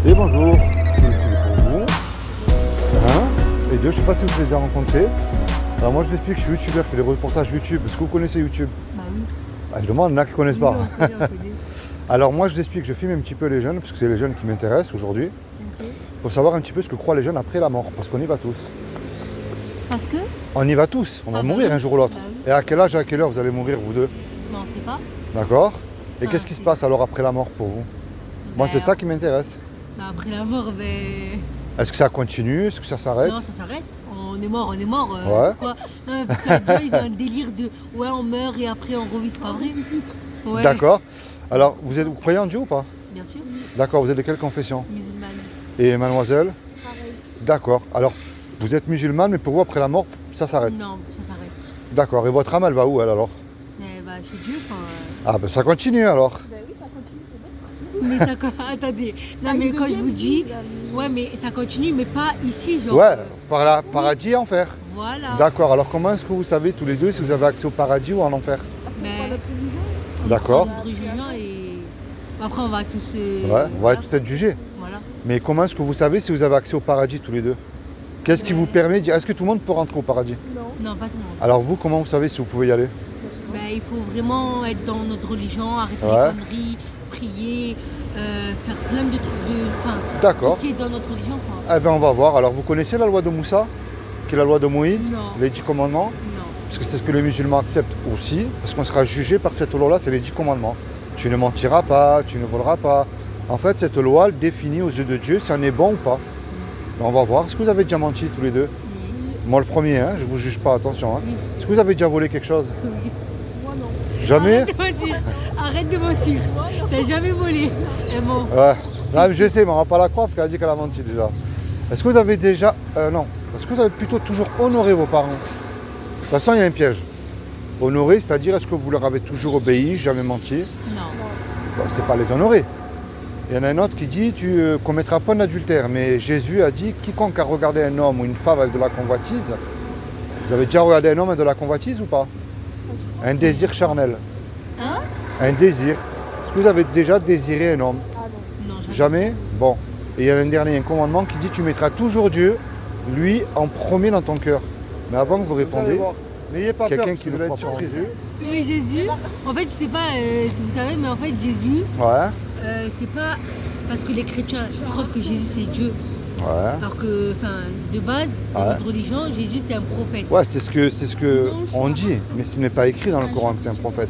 Et bonjour, c'est pour vous. Et deux, je ne sais pas si vous avez déjà rencontré. Alors moi je vous explique, je suis youtubeur, je fais des reportages YouTube. Est-ce que vous connaissez YouTube? Bah oui. Je demande, il y en a qui ne connaissent Oui, pas. on connaît, on connaît. Alors moi je vous explique, je filme un petit peu les jeunes, parce que c'est les jeunes qui m'intéressent aujourd'hui. Ok. Pour savoir un petit peu ce que croient les jeunes après la mort, parce qu'on y va tous. Parce que On y va tous, on va mourir un jour ou l'autre. Bah oui. Et à quel âge et à quelle heure vous allez mourir vous deux? on sait pas. D'accord? Et Ah, qu'est-ce qui se c'est- passe alors après la mort pour vous? Moi Bah, c'est ça qui m'intéresse. bah, après la mort, ben. Est-ce que ça continue? Est-ce que ça s'arrête? Non, ça s'arrête. On est mort, on est mort. Ouais. Pourquoi Non, mais parce que les gens, ils ont un délire de ouais, on meurt et après on revit, c'est pas vrai. Ouais. D'accord. Alors vous croyez en Dieu ou pas? Bien sûr. D'accord, vous êtes de quelle confession? Musulmane. Et mademoiselle? Pareil. D'accord. Alors, vous êtes musulmane, mais pour vous, après la mort, ça s'arrête? Non, ça s'arrête. D'accord. Et votre âme, elle va où, elle, alors? Mais bah, chez Dieu, enfin. Ah, ben ça continue, alors. Bah oui, ça continue peut-être. Mais ça. Attendez. Non, mais quand je vous dis. Ouais, mais ça continue, mais pas ici, genre. Ouais, par là, paradis et enfer. Voilà. D'accord. Alors, comment est-ce que vous savez, tous les deux, si vous avez accès au paradis ou en enfer? Parce qu'on Mais- croit à notre religion. On D'accord. prend notre religion et. Après, on va tous. Ouais, on va tous être jugés. Voilà. Mais comment est-ce que vous savez si vous avez accès au paradis, tous les deux? Qu'est-ce qui vous permet de dire, est-ce que tout le monde peut rentrer au paradis? Non. Non, pas tout le monde. Alors, vous, comment vous savez si vous pouvez y aller? Ben, il faut vraiment être dans notre religion, arrêter Ouais. les conneries, prier, faire plein de trucs enfin, tout D'accord. ce qui est dans notre religion, quoi. Eh bien, on va voir. Alors, vous connaissez la loi de Moussa, qui est la loi de Moïse, Non. les 10 commandements? Non. Parce que c'est ce que les musulmans acceptent aussi, parce qu'on sera jugé par cette loi-là, c'est les 10 commandements. Tu ne mentiras pas, tu ne voleras pas. En fait, cette loi elle définit aux yeux de Dieu si on est bon ou pas. On va voir. Est-ce que vous avez déjà menti tous les deux? Oui. Moi le premier, hein, je ne vous juge pas, attention. Hein. Oui. Est-ce que vous avez déjà volé quelque chose? Oui. Moi non. Jamais? Arrête de mentir. Arrête de mentir. T'as jamais volé. Et bon. Ouais. Non, mais je sais, mais on va pas la croire parce qu'elle a dit qu'elle a menti déjà. Est-ce que vous avez déjà... non. Est-ce que vous avez plutôt toujours honoré vos parents? De toute façon, il y a un piège. Honorer, c'est-à-dire, est-ce que vous leur avez toujours obéi, jamais menti? Non. Bon, c'est pas les honorer. Il y en a un autre qui dit tu ne commettras pas d'adultère. Mais Jésus a dit quiconque a regardé un homme ou une femme avec de la convoitise. Vous avez déjà regardé un homme avec de la convoitise ou pas? Un désir charnel. Hein? Un désir. Est-ce que vous avez déjà désiré un homme? Ah non. Non, jamais. Jamais? Bon. Et il y a un dernier commandement qui dit tu mettras toujours Dieu, lui, en premier dans ton cœur. Mais avant que vous répondiez, n'ayez pas quelqu'un qui nous croit pas. Oui, Jésus. En fait, je sais pas si vous savez, mais en fait, Jésus, Ouais, c'est pas parce que les chrétiens croient que Jésus c'est Dieu. ouais. Alors que, enfin, de base, dans Ouais. notre religion, Jésus c'est un prophète. Ouais, c'est ce que on dit, mais ce n'est pas écrit dans le Coran que c'est un prophète.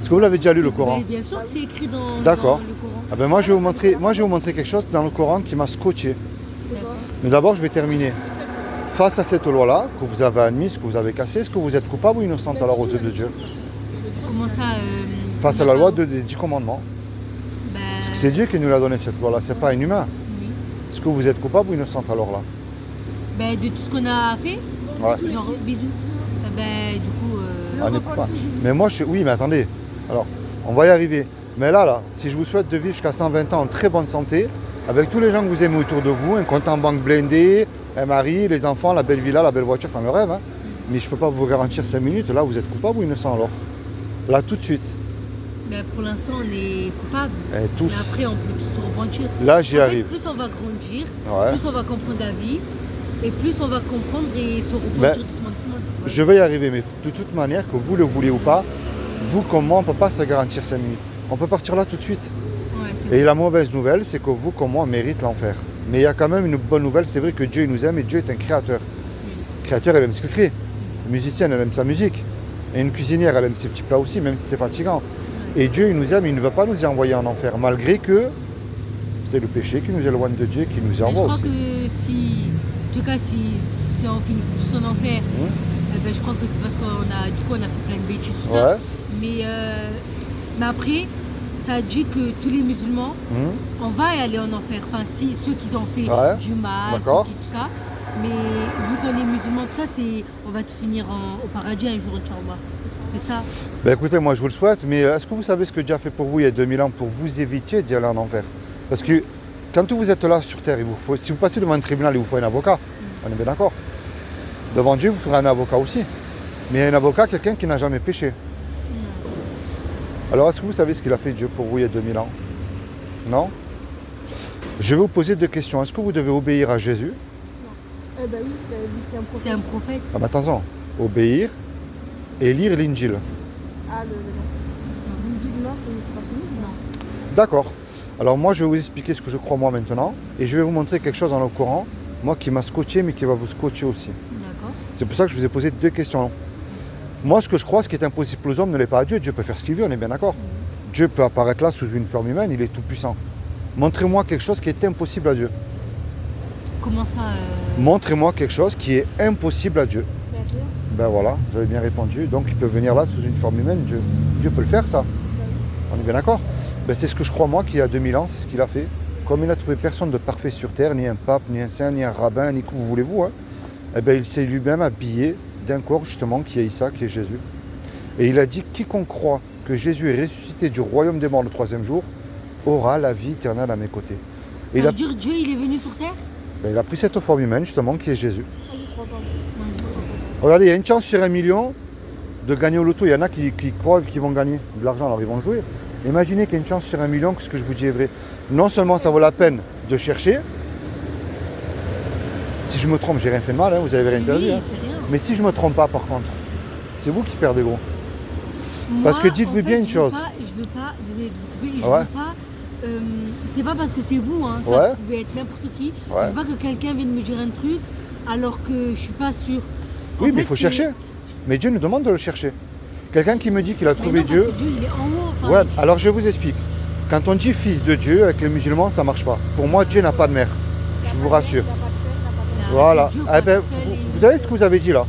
Est-ce que vous l'avez déjà lu le Coran? Mais bien sûr que c'est écrit dans, D'accord. dans le Coran. Ah ben moi je vais vous montrer quelque chose dans le Coran qui m'a scotché. C'était quoi? Mais d'abord je vais terminer. Face à cette loi-là, que vous avez admise, que vous avez cassée, est-ce que vous êtes coupable ou innocente alors aux yeux de Dieu? Comment ça Face à la loi des 10 commandements. Ben, Parce que c'est Dieu qui nous l'a donné cette loi-là, c'est pas un humain. oui. Est-ce que vous êtes coupable ou innocente alors là? Ben, de tout ce qu'on a fait, Ouais. genre bisous. Ben, du coup, Ah, on n'est pas. Mais moi oui, mais attendez. Alors, on va y arriver. Mais là, si je vous souhaite de vivre jusqu'à 120 ans en très bonne santé, avec tous les gens que vous aimez autour de vous, un compte en banque blindé, un mari, les enfants, la belle villa, la belle voiture, enfin le rêve, hein. Mais je ne peux pas vous garantir 5 minutes, là vous êtes coupable ou innocent alors? Là tout de suite. ben, pour l'instant, on est coupable. Et tous. Mais après, on peut tous se repentir. Là j'y En fait, arrive. plus on va grandir, Ouais. plus on va comprendre la vie, et plus on va comprendre et se repentir Ben, doucement, doucement. Je vais y arriver, mais de toute manière, que vous le voulez ou pas, vous comme moi, on ne peut pas se garantir 5 minutes. On peut partir là tout de suite. Ouais, c'est Et la mauvaise nouvelle, c'est que vous comme moi, on mérite l'enfer. Mais il y a quand même une bonne nouvelle, c'est vrai que Dieu il nous aime et Dieu est un créateur. Le créateur, elle aime ce qu'il crée. Une musicienne, elle aime sa musique. Et une cuisinière, elle aime ses petits plats aussi, même si c'est fatigant. Et Dieu, il nous aime, il ne va pas nous y envoyer en enfer, malgré que c'est le péché qui nous éloigne de Dieu, qui nous y Mais je envoie crois aussi. que si, en tout cas, si on finit tous en enfer, ben, je crois que c'est parce qu'on a fait plein de bêtises, tout ça. Ouais. Mais après, ça dit que tous les musulmans, Hum. on va y aller en enfer. Enfin, si ceux qui ont fait Ouais. du mal, D'accord. ceux qui tout ça. Mais vu qu'on est musulmans, tout ça, on va tous finir au paradis un jour, Inch'Allah. C'est ça. Ben écoutez, moi je vous le souhaite, mais est-ce que vous savez ce que Dieu a fait pour vous il y a 2000 ans pour vous éviter d'y aller en enfer? Parce que quand vous êtes là sur terre, si vous passez devant un tribunal, il vous faut un avocat. On est bien d'accord. Devant Dieu, vous ferez un avocat aussi. Mais un avocat, quelqu'un qui n'a jamais péché. Alors est-ce que vous savez ce qu'il a fait Dieu pour vous il y a 2000 ans? Non? Je vais vous poser deux questions. Est-ce que vous devez obéir à Jésus? Eh ben oui, vu que c'est un C'est prophète. un prophète. Ah mais attention, obéir et lire l'Injil. Ah, non. L'injil, non, c'est pas chez nous, ça. Non. D'accord. Alors moi je vais vous expliquer ce que je crois moi maintenant et je vais vous montrer quelque chose dans le Coran, moi qui m'a scotché mais qui va vous scotcher aussi. D'accord. C'est pour ça que je vous ai posé deux questions. Moi ce que je crois, ce qui est impossible aux hommes ne l'est pas à Dieu. Dieu peut faire ce qu'il veut, on est bien d'accord. Dieu peut apparaître là sous une forme humaine, il est tout puissant. Montrez-moi quelque chose qui est impossible à Dieu. Comment ça Montrez-moi quelque chose qui est impossible à Dieu. Mais rien. Ben voilà, vous avez bien répondu. Donc il peut venir là sous une forme humaine, Dieu peut le faire ça. On est bien d'accord. Ben, c'est ce que je crois moi qu'il y a 2000 ans, c'est ce qu'il a fait. Comme il n'a trouvé personne de parfait sur terre, ni un pape, ni un saint, ni un rabbin, ni que vous voulez-vous, hein, eh ben, il s'est lui-même habillé d'un corps justement qui est Issa, qui est Jésus. Et il a dit, quiconque croit que Jésus est ressuscité du royaume des morts le troisième jour, aura la vie éternelle à mes côtés. Et Ça veut dire Dieu, il est venu sur terre? il a pris cette forme humaine justement qui est Jésus. Ah, j'y crois pas. Non, je crois pas. Regardez, il y a une chance sur 1 million de gagner au loto. Il y en a qui croient qu'ils vont gagner de l'argent, alors ils vont jouer. Imaginez qu'il y a une chance sur 1 million que ce que je vous dis est vrai. Non seulement ça vaut la peine de chercher, si je me trompe, j'ai rien fait de mal, hein, vous avez rien perdu. Oui, Hein. c'est rien. Mais si je me trompe pas par contre, c'est vous qui perdez gros. Moi, Parce que dites-vous en bien une chose. Je veux pas, désolé de vous couper, je Ouais. veux pas. C'est pas parce que c'est vous, hein, ça Ouais. pouvait être n'importe qui. Ouais. Je veux pas que quelqu'un vienne me dire un truc alors que je suis pas sûre. En Oui, mais fait, il faut c'est- chercher. Mais Dieu nous demande de le chercher. Quelqu'un qui me dit qu'il a Mais trouvé non, parce Dieu. que Dieu, il est en haut. Enfin, Ouais, alors je vous explique. Quand on dit fils de Dieu, avec les musulmans, ça marche pas. Pour moi, Dieu n'a pas de mère. Je vous rassure. Il a pas de père, il a pas de mère. il a Voilà. fait Dieu, Eh quoi, ben, tout seul et- vous savez ce que vous avez dit là?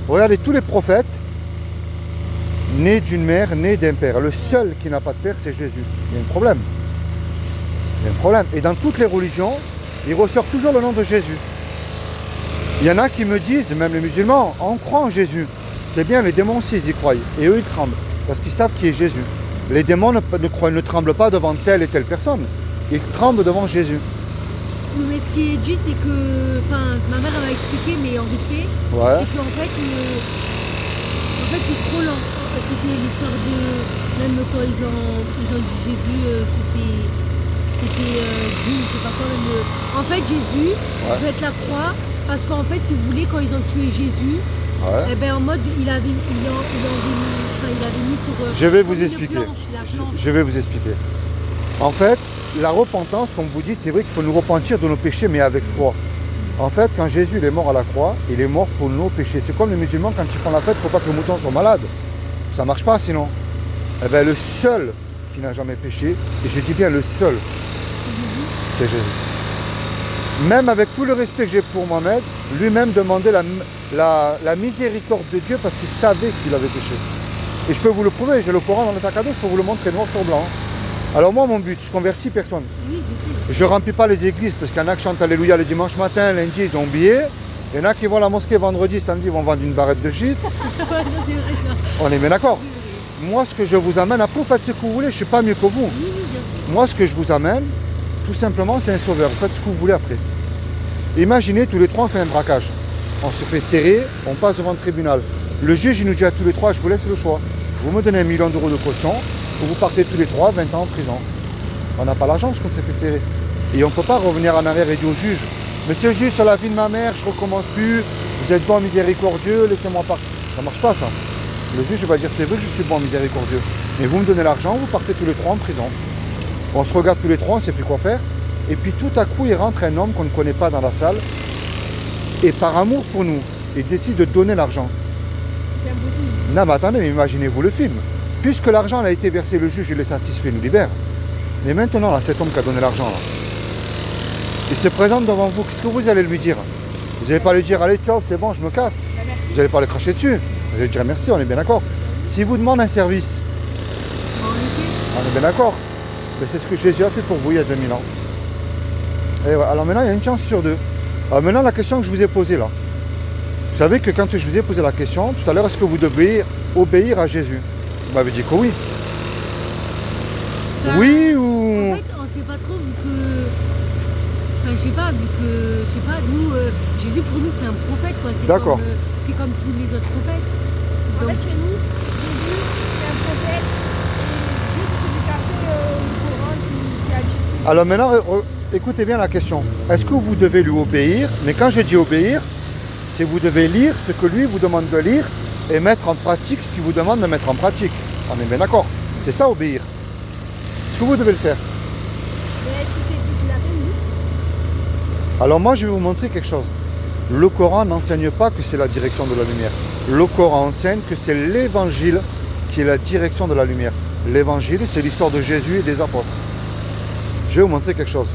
Regardez tous les prophètes, nés d'une mère, nés d'un père. Le seul qui n'a pas de père, c'est Jésus. Il y a un problème. Il y a un problème. Et dans toutes les religions, il ressort toujours le nom de Jésus. Il y en a qui me disent, même les musulmans, on croit en Jésus. C'est bien, les démons aussi, ils y croient. Et eux, ils tremblent. Parce qu'ils savent qui est Jésus. Les démons ne tremblent pas devant telle et telle personne. Ils tremblent devant Jésus. Oui, mais ce qui est dit, c'est que. Enfin, ma mère elle m'a expliqué, mais en vite fait. Ouais. C'est qu'en fait, c'est trop lent. C'était l'histoire de. Même quand ils ont dit Jésus, c'était Dieu, je sais pas quoi. En fait, Jésus, Ouais. peut être la croix, parce qu'en fait, si vous voulez, quand ils ont tué Jésus, Ouais. eh ben, en mode, il avait mis sur. Je vais vous comme une expliquer. planche, la planche. Je vais vous expliquer. En fait, la repentance, comme vous dites, c'est vrai qu'il faut nous repentir de nos péchés, mais avec foi. En fait, quand Jésus il est mort à la croix, il est mort pour nos péchés. C'est comme les musulmans, quand ils font la fête, il ne faut pas que le mouton soit malade. Ça ne marche pas sinon. Eh bien, le seul qui n'a jamais péché, et je dis bien le seul, c'est Jésus. Même avec tout le respect que j'ai pour Mohamed, lui-même demandait la miséricorde de Dieu parce qu'il savait qu'il avait péché. Et je peux vous le prouver, j'ai le Coran dans le sac à dos, je peux vous le montrer noir sur blanc. Alors moi, mon but, je convertis personne. Oui, je sais. Je ne remplis pas les églises parce qu'il y en a qui chantent Alléluia le dimanche matin, lundi, ils ont oublié. Il y en a qui vont à la mosquée vendredi, samedi, ils vont vendre une barrette de shit. C'est vrai, ça. On est bien d'accord. Moi, ce que je vous amène, après, vous faites ce que vous voulez, je ne suis pas mieux que vous. Oui, oui, bien sûr. Moi, ce que je vous amène, tout simplement, c'est un sauveur. Vous faites ce que vous voulez après. Imaginez, tous les trois, on fait un braquage. On se fait serrer, on passe devant le tribunal. Le juge, il nous dit à tous les trois, je vous laisse le choix. Vous me donnez 1 million d'euros de caution, ou vous partez tous les trois 20 ans en prison. On n'a pas l'argent parce qu'on s'est fait serrer. Et on ne peut pas revenir en arrière et dire au juge, monsieur le juge, sur la vie de ma mère, je ne recommence plus, vous êtes bon, miséricordieux, laissez-moi partir. Ça ne marche pas ça. Le juge va dire, c'est vrai que je suis bon, miséricordieux. Mais vous me donnez l'argent, vous partez tous les trois en prison. On se regarde tous les trois, on ne sait plus quoi faire. Et puis tout à coup, il rentre un homme qu'on ne connaît pas dans la salle. Et par amour pour nous, il décide de donner l'argent. C'est impossible. Non mais attendez, mais imaginez-vous le film. Puisque l'argent a été versé, le juge il est satisfait, il nous libère. Mais maintenant, là, cet homme qui a donné l'argent, là, il se présente devant vous, qu'est-ce que vous allez lui dire? Vous n'allez pas lui dire, allez, ciao, c'est bon, je me casse. Bah, merci. Vous n'allez pas le cracher dessus. Vous allez dire merci, on est bien d'accord. S'il vous demande un service, En effet. on est bien d'accord. Mais c'est ce que Jésus a fait pour vous il y a 2000 ans. Et ouais, alors maintenant, il y a une chance sur deux. Alors maintenant, la question que je vous ai posée là. Vous savez que quand je vous ai posé la question, tout à l'heure, est-ce que vous devez obéir à Jésus? Vous m'avez dit que oui. Ça- Oui En ou... fait, on sait pas trop vu que. Enfin, je sais pas, vu que. Je sais pas, nous, Jésus pour nous c'est un prophète quoi. D'accord. C'est comme tous les autres prophètes. En Donc, fait, chez nous, Jésus, c'est un prophète. Et Dieu, c'est celui qui a fait le Coran, qui a dicté Alors maintenant, écoutez bien la question. Est-ce que vous devez lui obéir? Mais quand je dis obéir, c'est vous devez lire ce que lui vous demande de lire et mettre en pratique ce qu'il vous demande de mettre en pratique. On est bien d'accord. C'est ça, obéir. Est-ce que vous devez le faire? Mais si c'est dit qu'il a rien dit. Alors moi, je vais vous montrer quelque chose. Le Coran n'enseigne pas que c'est la direction de la lumière. Le Coran enseigne que c'est l'évangile qui est la direction de la lumière. L'évangile, c'est l'histoire de Jésus et des apôtres. Je vais vous montrer quelque chose.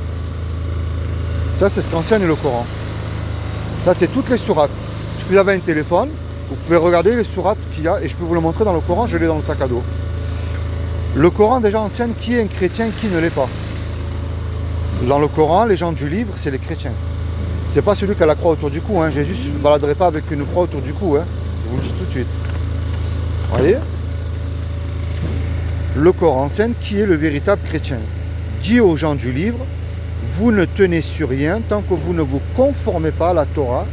Ça, c'est ce qu'enseigne le Coran. Ça, c'est toutes les sourates. Si vous avez un téléphone, vous pouvez regarder les sourates qu'il y a et je peux vous le montrer dans le Coran, je l'ai dans le sac à dos. Le Coran déjà enseigne qui est un chrétien, qui ne l'est pas. Dans le Coran, les gens du livre, c'est les chrétiens. C'est pas celui qui a la croix autour du cou. Hein. Jésus ne se baladerait pas avec une croix autour du cou. Hein. Je vous le dis tout de suite. Vous voyez? Le Coran enseigne qui est le véritable chrétien. Dit aux gens du livre, vous ne tenez sur rien tant que vous ne vous conformez pas à la Torah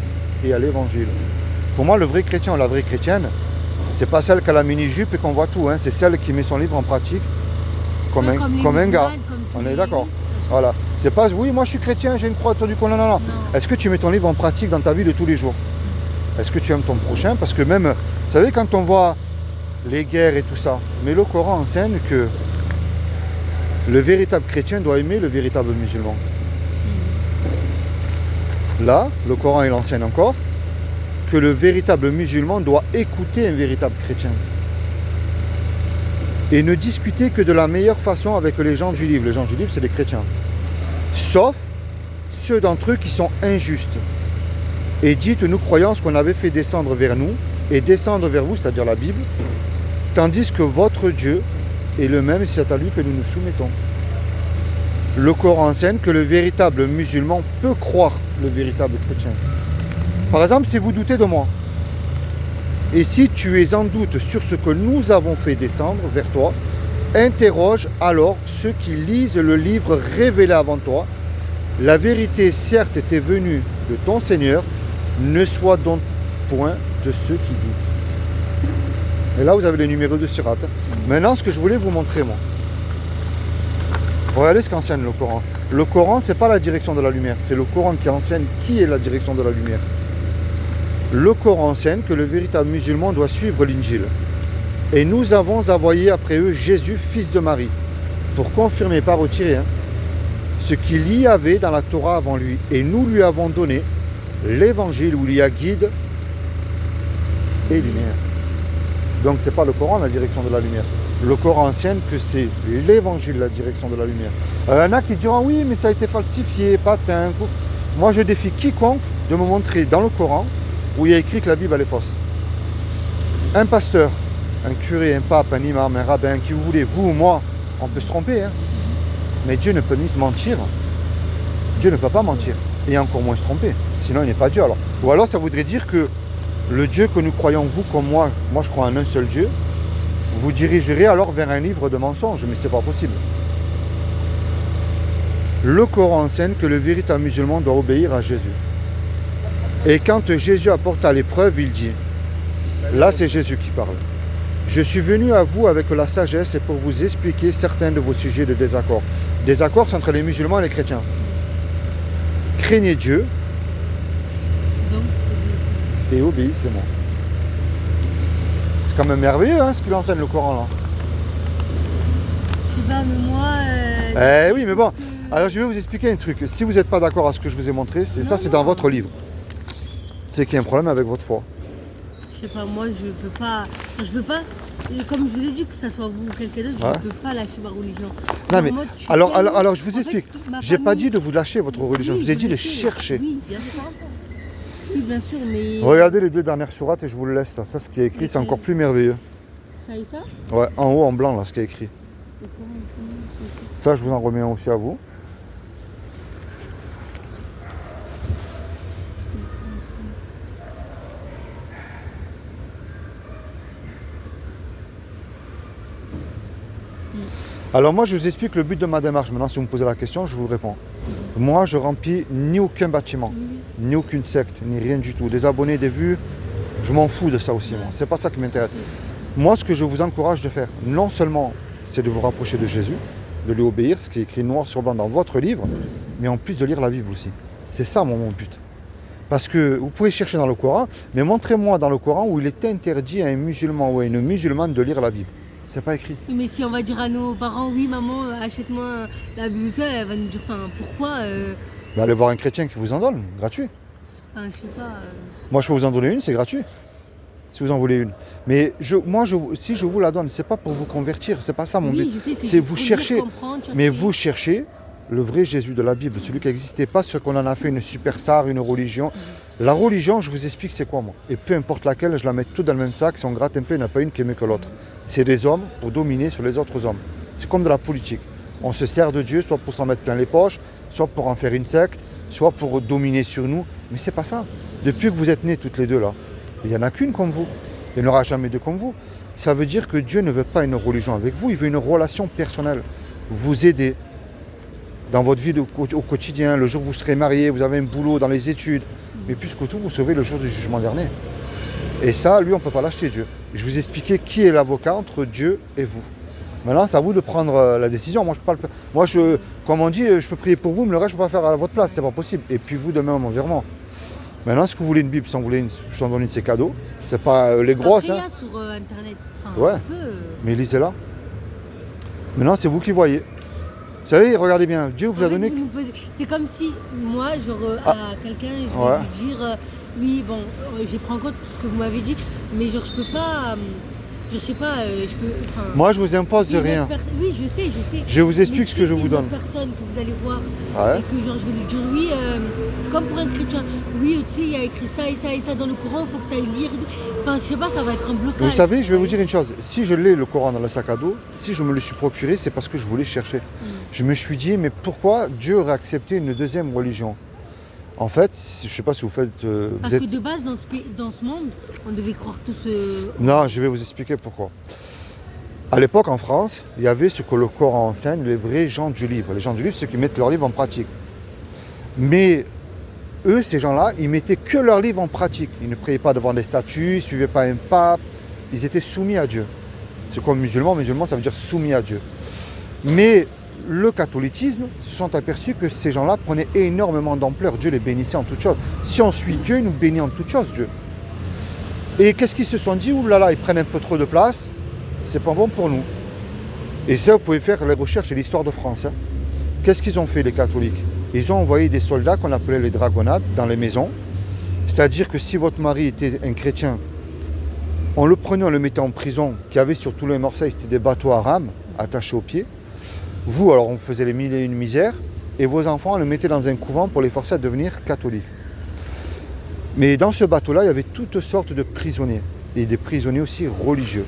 et à l'évangile. Pour moi, le vrai chrétien ou la vraie chrétienne, c'est pas celle qui a la mini-jupe et qu'on voit tout. Hein. C'est celle qui met son livre en pratique comme un gars. On est d'accord. Voilà. C'est pas, oui, moi je suis chrétien, j'ai une croix autour du cou. Non, non, non. Est-ce que tu mets ton livre en pratique dans ta vie de tous les jours? Est-ce que tu aimes ton prochain? Parce que même, vous savez, quand on voit les guerres et tout ça, mais le Coran enseigne que le véritable chrétien doit aimer le véritable musulman. Là, le Coran il enseigne encore que le véritable musulman doit écouter un véritable chrétien. Et ne discuter que de la meilleure façon avec les gens du livre. Les gens du livre, c'est les chrétiens. Sauf ceux d'entre eux qui sont injustes. Et dites, nous croyons ce qu'on avait fait descendre vers nous et descendre vers vous, c'est-à-dire la Bible, tandis que votre Dieu est le même et c'est à lui que nous nous soumettons. Le Coran enseigne que le véritable musulman peut croire le véritable chrétien. Par exemple, si vous doutez de moi, et si tu es en doute sur ce que nous avons fait descendre vers toi, interroge alors ceux qui lisent le livre révélé avant toi. La vérité, certes, était venue de ton Seigneur, ne sois donc point de ceux qui doutent. Et là, vous avez le numéro de Surat. Maintenant, ce que je voulais vous montrer, moi. Regardez ce qu'enseigne le Coran. Le Coran, ce n'est pas la direction de la lumière. C'est le Coran qui enseigne qui est la direction de la lumière. Le Coran enseigne que le véritable musulman doit suivre l'Injil. Et nous avons envoyé après eux Jésus, fils de Marie, pour confirmer, pas retirer, ce qu'il y avait dans la Torah avant lui. Et nous lui avons donné l'évangile où il y a guide et lumière. Donc c'est pas le Coran la direction de la lumière. Le Coran enseigne que c'est l'évangile la direction de la lumière. Il y en a qui diront oui mais ça a été falsifié, patin. Moi je défie quiconque de me montrer dans le Coran où il y a écrit que la Bible elle est fausse. Un pasteur, un curé, un pape, un imam, un rabbin, qui vous voulez, vous ou moi, on peut se tromper. Hein. Mais Dieu ne peut ni mentir. Dieu ne peut pas mentir. Et encore moins se tromper. Sinon il n'est pas Dieu alors. Ou alors ça voudrait dire que le Dieu que nous croyons, vous comme moi je crois en un seul Dieu, vous dirigerez alors vers un livre de mensonges, mais c'est pas possible. Le Coran enseigne que le véritable musulman doit obéir à Jésus. Et quand Jésus apporte à l'épreuve, il dit, là c'est Jésus qui parle, je suis venu à vous avec la sagesse et pour vous expliquer certains de vos sujets de désaccord. Désaccord, c'est entre les musulmans et les chrétiens. Craignez Dieu et obéissez-moi. C'est quand même merveilleux ce qu'il enseigne le Coran là. Je sais pas, mais moi... oui, mais bon. Alors je vais vous expliquer un truc. Si vous n'êtes pas d'accord avec ce que je vous ai montré, c'est dans votre livre. C'est qu'il y a un problème avec votre foi. Je sais pas, moi je peux pas, comme je vous ai dit que ça soit vous ou quelqu'un d'autre, je peux pas lâcher ma religion. Non mais, alors je vous explique. J'ai pas dit de vous lâcher votre religion, je vous ai dit de chercher. Oui, bien sûr, mais... Regardez les 2 dernières sourates et je vous le laisse. Ça ce qui est écrit, c'est encore plus merveilleux. Ça et ça? Ouais, en haut en blanc là, ce qui est écrit. Ça, je vous en remets un aussi à vous. Alors moi, je vous explique le but de ma démarche. Maintenant, si vous me posez la question, je vous réponds. Moi, je remplis ni aucun bâtiment, ni aucune secte, ni rien du tout. Des abonnés, des vues, je m'en fous de ça aussi, moi. C'est pas ça qui m'intéresse. Moi, ce que je vous encourage de faire, non seulement, c'est de vous rapprocher de Jésus, de lui obéir, ce qui est écrit noir sur blanc dans votre livre, mais en plus de lire la Bible aussi. C'est ça mon but. Parce que vous pouvez chercher dans le Coran, mais montrez-moi dans le Coran où il est interdit à un musulman ou à une musulmane de lire la Bible. C'est pas écrit. Oui, mais si on va dire à nos parents, oui maman, achète-moi la Bible, elle va nous dire, pourquoi Allez voir un chrétien qui vous en donne, gratuit. je sais pas. Moi, je peux vous en donner une, c'est gratuit. Si vous en voulez une. Mais si je vous la donne, c'est pas pour vous convertir, c'est pas ça mon but. Oui, je sais, C'est juste vous pour chercher. lire, comprendre, Mais chercher. vous cherchez le vrai Jésus de la Bible, celui qui n'existait pas, ce qu'on en a fait une superstar, une religion. La religion, je vous explique c'est quoi moi. Et peu importe laquelle, je la mets tout dans le même sac, si on gratte un peu, il n'y en a pas une qui est mieux que l'autre. C'est des hommes pour dominer sur les autres hommes. C'est comme de la politique. On se sert de Dieu, soit pour s'en mettre plein les poches, soit pour en faire une secte, soit pour dominer sur nous. Mais c'est pas ça. Depuis que vous êtes nés toutes les deux là, il n'y en a qu'une comme vous. Il n'y en aura jamais deux comme vous. Ça veut dire que Dieu ne veut pas une religion avec vous, il veut une relation personnelle. Vous aider dans votre vie au quotidien, le jour où vous serez marié, vous avez un boulot, dans les études. Mais plus que tout, vous sauvez le jour du jugement dernier. Et ça, lui, on ne peut pas l'acheter, Dieu. Je vous ai expliqué qui est l'avocat entre Dieu et vous. Maintenant, c'est à vous de prendre la décision. Moi, je peux pas le faire. Moi, comme on dit, je peux prier pour vous, mais le reste, je ne peux pas faire à votre place. C'est pas possible. Et puis vous, de même environnement. Maintenant, est-ce que vous voulez une Bible? Si vous voulez je t'en donne une, c'est cadeau. C'est pas les grosses. Après, il y Hein. a sur internet. Ouais. Mais lisez-la. Maintenant, c'est vous qui voyez. Vous savez, regardez bien, Dieu vous a donné. C'est comme si moi, à quelqu'un, je vais lui dire, oui, bon, j'ai pris en compte tout ce que vous m'avez dit, mais je peux pas, je sais pas, je peux. Moi, je vous impose de rien. Oui, je sais. Je vous explique ce que je vous donne. Une personne que vous allez voir Ouais. et que je vais lui dire, oui, c'est comme pour un chrétien. Oui, tu sais, il y a écrit ça et ça et ça dans le Coran, il faut que tu ailles lire. Enfin, je sais pas, ça va être un blocage. Vous savez, je vais vous dire une chose. Si je l'ai le Coran dans le sac à dos, si je me le suis procuré, c'est parce que je voulais chercher. Je me suis dit, mais pourquoi Dieu aurait accepté une deuxième religion? En fait, je ne sais pas si vous faites... Parce que de base, dans ce monde, on devait croire tous... Non, je vais vous expliquer pourquoi. À l'époque, en France, il y avait ce que le Coran enseigne, les vrais gens du livre. Les gens du livre, ceux qui mettent leur livre en pratique. Mais eux, ces gens-là, ils mettaient que leur livre en pratique. Ils ne priaient pas devant des statues, ils ne suivaient pas un pape. Ils étaient soumis à Dieu. C'est comme musulman, ça veut dire soumis à Dieu. Mais le catholicisme se sont aperçus que ces gens-là prenaient énormément d'ampleur. Dieu les bénissait en toutes choses. Si on suit Dieu, il nous bénit en toutes choses, Dieu. Et qu'est-ce qu'ils se sont dit? Ouh là là, ils prennent un peu trop de place, c'est pas bon pour nous. Et ça, vous pouvez faire les recherches et l'histoire de France. Hein. Qu'est-ce qu'ils ont fait, les catholiques? Ils ont envoyé des soldats qu'on appelait les dragonnades dans les maisons. C'est-à-dire que si votre mari était un chrétien, on le prenait, on le mettait en prison, qui avait sur tout le Marseille, c'était des bateaux à rames attachés aux pieds. Vous, alors, on faisait les mille et une misères, et vos enfants, on les mettait dans un couvent pour les forcer à devenir catholiques. Mais dans ce bateau-là, il y avait toutes sortes de prisonniers, et des prisonniers aussi religieux.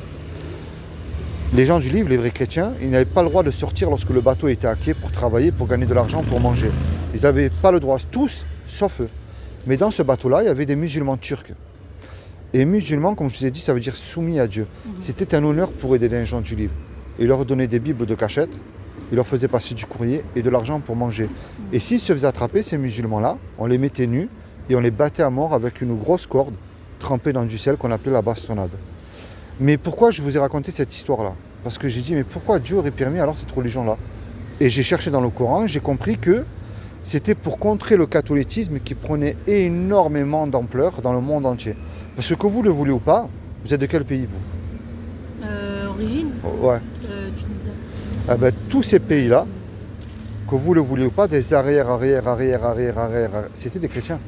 Les gens du livre, les vrais chrétiens, ils n'avaient pas le droit de sortir lorsque le bateau était à quai pour travailler, pour gagner de l'argent, pour manger. Ils n'avaient pas le droit, tous, sauf eux. Mais dans ce bateau-là, il y avait des musulmans turcs. Et musulmans, comme je vous ai dit, ça veut dire soumis à Dieu. C'était un honneur pour aider les gens du livre. Ils leur donnaient des bibles de cachette, ils leur faisaient passer du courrier et de l'argent pour manger. Et s'ils se faisaient attraper, ces musulmans-là, on les mettait nus et on les battait à mort avec une grosse corde trempée dans du sel qu'on appelait la bastonnade. Mais pourquoi je vous ai raconté cette histoire-là? Parce que j'ai dit, mais pourquoi Dieu aurait permis alors cette religion-là? Et j'ai cherché dans le Coran, j'ai compris que c'était pour contrer le catholicisme qui prenait énormément d'ampleur dans le monde entier. Parce que vous le voulez ou pas, vous êtes de quel pays, vous? Origine Ouais. Tunisien. Eh ben, tous ces pays-là, que vous le voulez ou pas, des arrière, c'était des chrétiens.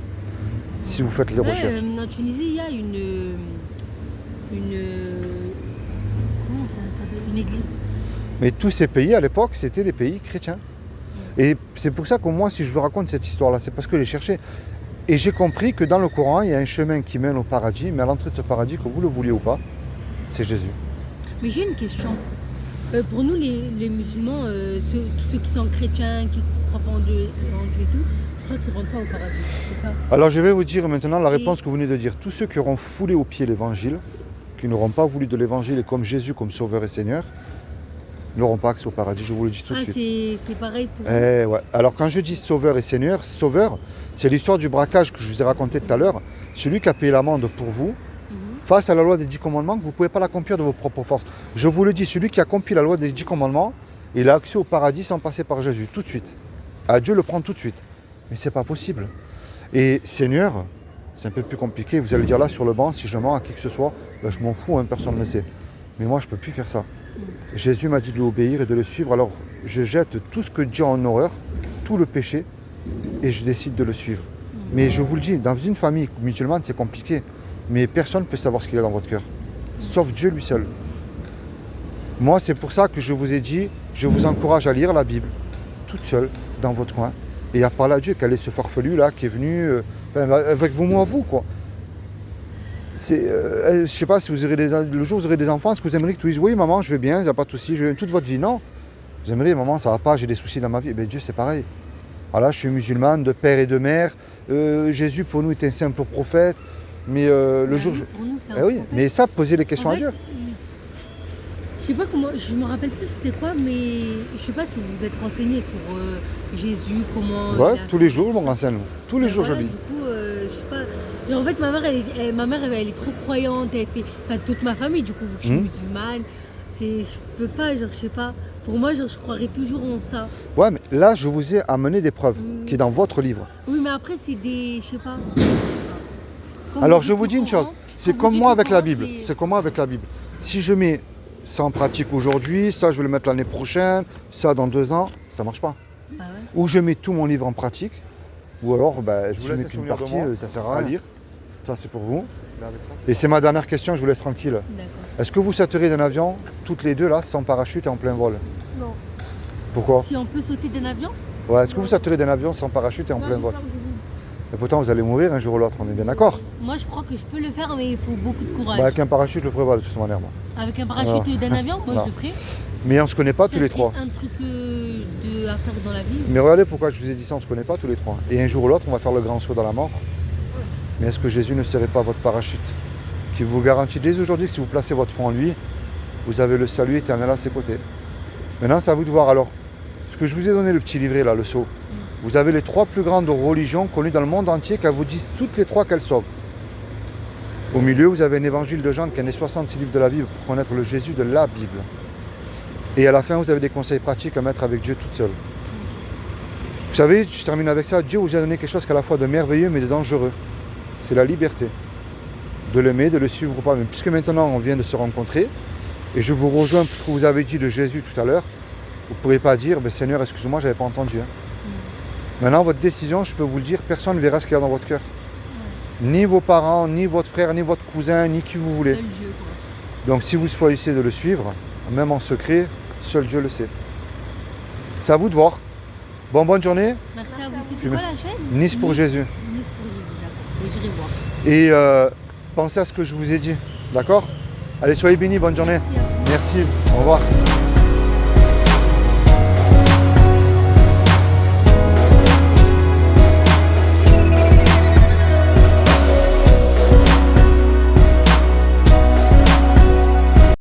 Si vous faites les recherches. En Tunisie, il y a une comment ça s'appelle? Une église. Mais tous ces pays, à l'époque, c'était des pays chrétiens. Et c'est pour ça que moi, si je vous raconte cette histoire-là, c'est parce que je l'ai cherché. Et j'ai compris que dans le Coran, il y a un chemin qui mène au paradis, mais à l'entrée de ce paradis, que vous le vouliez ou pas, c'est Jésus. Mais j'ai une question. Pour nous, les musulmans, tous ceux qui sont chrétiens, qui ne croient pas en Dieu et tout, je crois qu'ils ne rentrent pas au paradis. C'est ça? Alors je vais vous dire maintenant la réponse que vous venez de dire. Tous ceux qui auront foulé au pied l'évangile, qui n'auront pas voulu de l'évangile et comme Jésus comme sauveur et Seigneur, n'auront pas accès au paradis, je vous le dis tout de suite. C'est pareil pour Ouais. Alors quand je dis sauveur et Seigneur, sauveur, c'est l'histoire du braquage que je vous ai raconté tout à l'heure. Celui qui a payé l'amende pour vous, face à la loi des 10 commandements, que vous ne pouvez pas l'accomplir de vos propres forces. Je vous le dis, celui qui accomplit la loi des 10 commandements, Il a accès au paradis sans passer par Jésus, tout de suite. Ah, Dieu le prend tout de suite. Mais c'est pas possible. Et Seigneur, c'est un peu plus compliqué. Vous allez dire là sur le banc, si je mens à qui que ce soit, ben, je m'en fous, hein, personne ne le sait. Mais moi, je ne peux plus faire ça. Jésus m'a dit de lui obéir et de le suivre. Alors, je jette tout ce que Dieu a en horreur, tout le péché, et je décide de le suivre. Mais je vous le dis, dans une famille musulmane, c'est compliqué. Mais personne ne peut savoir ce qu'il y a dans votre cœur. Sauf Dieu lui seul. Moi, c'est pour ça que je vous ai dit, je vous encourage à lire la Bible, toute seule, dans votre coin, et à parler à Dieu. Quel est ce farfelu là qui est venu avec vos mots à vous, quoi. Je sais pas si vous aurez le jour où vous aurez des enfants, est-ce que vous aimeriez que tu dises oui maman je vais bien, il n'y a pas de souci, je vais bien toute votre vie? Non. Vous aimeriez maman ça va pas, j'ai des soucis dans ma vie. Et bien Dieu c'est pareil. Voilà, je suis musulmane de père et de mère. Jésus pour nous est un simple prophète. Mais le jour. Pour nous, c'est un Oui, prophète. mais ça, poser les questions En à fait, Dieu. Je sais pas comment, je me rappelle plus c'était quoi, mais je sais pas si vous vous êtes renseigné sur Jésus, comment. Ouais, il a tous fait les jours, tout je me ça. renseigne. Tous les jours, je Voilà, lis. du coup, je sais pas. Et en fait, ma mère, elle est trop croyante. Elle fait, enfin, toute ma famille, du coup, vu que je suis musulmane, je peux pas, genre, je sais pas. Pour moi, genre, je croirais toujours en ça. Ouais, mais là, je vous ai amené des preuves qui est dans votre livre. Oui, mais après, c'est des, je sais pas. Comme Alors, dites je vous le dis une Coran, chose. C'est quand vous comme dites moi le avec la Coran, Bible. C'est comme moi avec la Bible. Si je mets ça en pratique aujourd'hui, ça, je vais le mettre l'année prochaine, ça dans 2 ans, ça marche pas. Ah ouais. Ou je mets tout mon livre en pratique, ou alors je vous mets laisse un qu'une souvenir de partie, moi ça sert à à rien. lire. Ça, c'est pour vous. Mais avec ça, c'est Et c'est ma dernière question, je vous laisse tranquille. D'accord. Est-ce que vous sauteriez d'un avion, toutes les deux là, sans parachute et en plein vol? Non. Pourquoi? Si on peut sauter d'un avion? Ouais, est-ce que vous sauteriez d'un avion sans parachute et en Non, plein j'ai vol? peur du vide. Et pourtant, vous allez mourir un jour ou l'autre, on est bien d'accord? Moi, je crois que je peux le faire, mais il faut beaucoup de courage. Bah, avec un parachute, je le ferai pas de toute manière. Moi. Avec un parachute d'un avion, moi, Non. je le ferai. Mais on se connaît pas Ça tous les serait trois. un truc à faire dans la vie. Mais regardez pourquoi je vous ai dit ça, on se connaît pas tous les trois. Et un jour ou l'autre, on va faire le grand saut dans la mort. Mais est-ce que Jésus ne serait pas votre parachute? Qui vous garantit dès aujourd'hui que si vous placez votre foi en lui, vous avez le salut éternel à ses côtés. Maintenant, c'est à vous de voir alors. Ce que je vous ai donné, le petit livret là, le sceau. Vous avez les 3 plus grandes religions connues dans le monde entier qu'elles vous disent toutes les 3 qu'elles sauvent. Au milieu, vous avez un évangile de Jean qui est un des 66 livres de la Bible pour connaître le Jésus de la Bible. Et à la fin, vous avez des conseils pratiques à mettre avec Dieu toute seule. Vous savez, je termine avec ça, Dieu vous a donné quelque chose qui est à la fois de merveilleux mais de dangereux. C'est la liberté. De l'aimer, de le suivre ou pas. Mais puisque maintenant on vient de se rencontrer, et je vous rejoins pour ce que vous avez dit de Jésus tout à l'heure, vous ne pourrez pas dire, Seigneur, excuse-moi, je n'avais pas entendu. Maintenant, votre décision, je peux vous le dire, personne ne verra ce qu'il y a dans votre cœur. Ni vos parents, ni votre frère, ni votre cousin, ni qui vous voulez. Seul Dieu, quoi. Donc si vous choisissez de le suivre, même en secret, seul Dieu le sait. C'est à vous de voir. Bon, bonne journée. Merci à vous. Puis, C'est quoi la chaîne? Nice pour Jésus. Nice pour Jésus, d'accord. Et j'irai voir. Et pensez à ce que je vous ai dit. D'accord? Allez, soyez bénis, bonne journée. Merci à vous. Merci, au revoir.